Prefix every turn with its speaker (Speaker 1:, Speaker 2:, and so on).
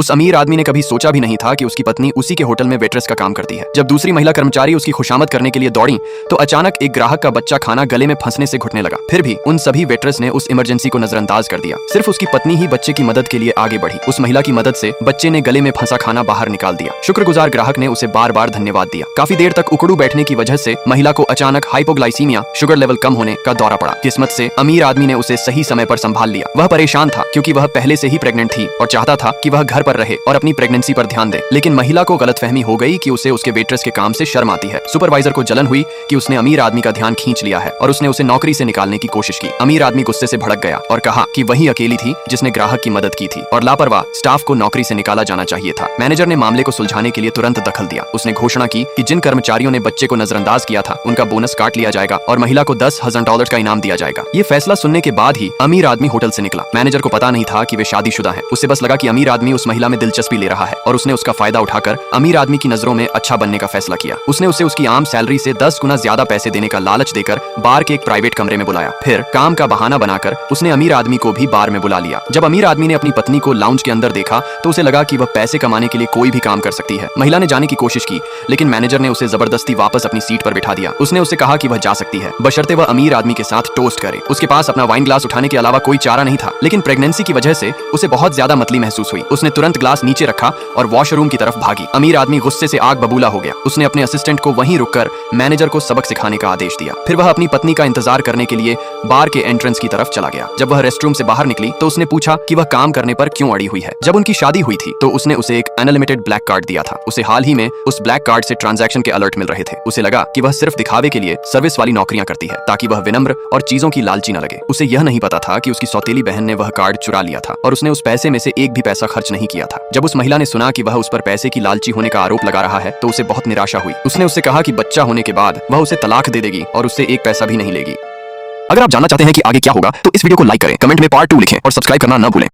Speaker 1: उस अमीर आदमी ने कभी सोचा भी नहीं था कि उसकी पत्नी उसी के होटल में वेट्रेस का काम करती है। जब दूसरी महिला कर्मचारी उसकी खुशामद करने के लिए दौड़ी तो अचानक एक ग्राहक का बच्चा खाना गले में फंसने से घुटने लगा। फिर भी उन सभी वेट्रेस ने उस इमरजेंसी को नजरअंदाज कर दिया। सिर्फ उसकी पत्नी ही बच्चे की मदद के लिए आगे बढ़ी। उस महिला की मदद से बच्चे ने गले में फंसा खाना बाहर निकाल दिया। शुक्रगुजार ग्राहक ने उसे बार बार धन्यवाद दिया। काफी देर तक उकड़ू बैठने की वजह से महिला को अचानक हाइपोग्लाइसीमिया, शुगर लेवल कम होने का दौरा पड़ा। किस्मत से अमीर आदमी ने उसे सही समय पर संभाल लिया। वह परेशान था क्योंकि वह पहले से ही प्रेग्नेंट थी और चाहता था कि वह घर पर रहे और अपनी प्रेगनेंसी पर ध्यान दे। लेकिन महिला को गलतफहमी हो गई कि उसे उसके वेट्रेस के काम से शर्म आती है। सुपरवाइजर को जलन हुई कि उसने अमीर आदमी का ध्यान खींच लिया है और उसने उसे नौकरी से निकालने की कोशिश की। अमीर आदमी गुस्से से भड़क गया और कहा कि वही अकेली थी जिसने ग्राहक की मदद की थी और लापरवाह स्टाफ को नौकरी से निकाला जाना चाहिए था। मैनेजर ने मामले को सुलझाने के लिए तुरंत दखल दिया। उसने घोषणा की कि जिन कर्मचारियों ने बच्चे को नजरअंदाज किया था उनका बोनस काट लिया जाएगा और महिला को $10,000 का इनाम दिया जाएगा। ये फैसला सुनने के बाद ही अमीर आदमी होटल से निकला। मैनेजर को पता नहीं था कि वे शादीशुदा हैं। उसे बस लगा कि अमीर आदमी उस महिला में दिलचस्पी ले रहा है और उसने उसका फायदा उठाकर अमीर आदमी की नजरों में अच्छा बनने का फैसला किया। उसने उसे उसकी आम सैलरी से 10 गुना ज्यादा पैसे देने का लालच देकर बार के एक प्राइवेट कमरे में बुलाया। फिर काम का बहाना बनाकर उसने अमीर आदमी को भी बार में बुला लिया। जब अमीर आदमी ने अपनी पत्नी को लाउंज के अंदर देखा तो उसे लगा कि वह पैसे कमाने के लिए कोई भी काम कर सकती है। महिला ने जाने की कोशिश की लेकिन मैनेजर ने उसे जबरदस्ती वापस अपनी सीट पर बिठा दिया। उसने उसे कहा कि वह जा सकती है बशर्ते वह अमीर आदमी के साथ टोस्ट करे। उसके पास अपना वाइन ग्लास उठाने के अलावा कोई चारा नहीं था। लेकिन प्रेगनेंसी की वजह से उसे बहुत ज्यादा मतली महसूस हुई। उसने तुरंत ग्लास नीचे रखा और वॉशरूम की तरफ भागी। अमीर आदमी गुस्से से आग बबूला हो गया। उसने अपने असिस्टेंट को वहीं रुककर मैनेजर को सबक सिखाने का आदेश दिया। फिर वह अपनी पत्नी का इंतजार करने के लिए बार के एंट्रेंस की तरफ चला गया। जब वह रेस्टरूम से बाहर निकली तो उसने पूछा कि वह काम करने पर क्यों अड़ी हुई है। जब उनकी शादी हुई थी तो उसने उसे एक अनलिमिटेड ब्लैक कार्ड दिया था। उसे हाल ही में उस ब्लैक कार्ड से ट्रांजैक्शन के अलर्ट मिल रहे थे। उसे लगा कि वह सिर्फ दिखावे के लिए सर्विस वाली नौकरियां करती है ताकि वह विनम्र और चीजों की लालची न लगे। उसे यह नहीं पता था कि उसकी सौतेली बहन ने वह कार्ड चुरा लिया था और उसने उस पैसे में से एक भी पैसा खर्च नहीं किया था। जब उस महिला ने सुना कि वह उस पर पैसे की लालची होने का आरोप लगा रहा है तो उसे बहुत निराशा हुई। उसने उससे कहा कि बच्चा होने के बाद वह उसे तलाक दे देगी और उससे एक पैसा भी नहीं लेगी। अगर आप जानना चाहते हैं कि आगे क्या होगा तो इस वीडियो को लाइक करें, कमेंट में पार्ट 2 लिखें और सब्सक्राइब करना न भूलें।